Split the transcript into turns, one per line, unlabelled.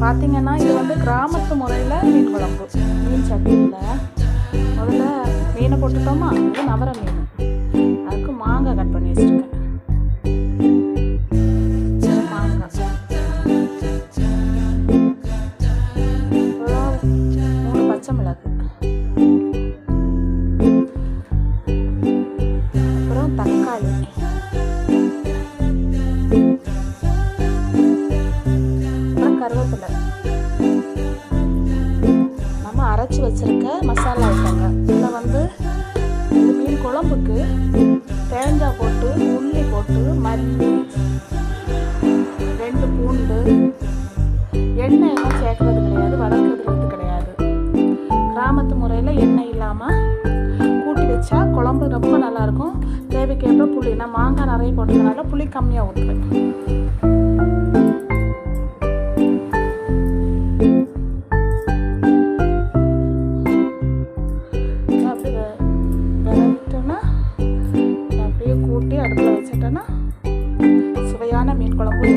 பார்த்தீங்கன்னா இது வந்து கிராமத்து முறையில் மீன் குழம்பு. மீன் சட்டியில் முதல்ல மீனை போட்டுட்டோமா, இது நவர மீன். அதுக்கு மாங்காய் கட் பண்ணி வச்சுருக்கேன். மாங்காய் 3 பச்சை மிளகு, அப்புறம் தக்காளி, கருவேப்பிலை, நம்ம அரைச்சி வச்சிருக்க மசாலா ஐட்டங்க. இதில் வந்து இந்த மீன் குழம்புக்கு தேங்காய் போட்டு, உள்ளி போட்டு, மல்லி, 2 பூண்டு, எண்ணெய் எல்லாம் சேர்க்கறது கிடையாது, வதக்குறது கிடையாது. கிராமத்து முறையில் எண்ணெய் இல்லாமல் கூட்டி வச்சா குழம்பு ரொம்ப நல்லாயிருக்கும். தேவைக்கேற்ப புளி, நான் மாங்காய் நிறைய போட்டதுனால புளி கம்மியாக ஊற்றுவேன். அப்படியே கூட்டி அடுப்பில் வச்சுட்டேன்னா சுவையான மீன் குழம்பு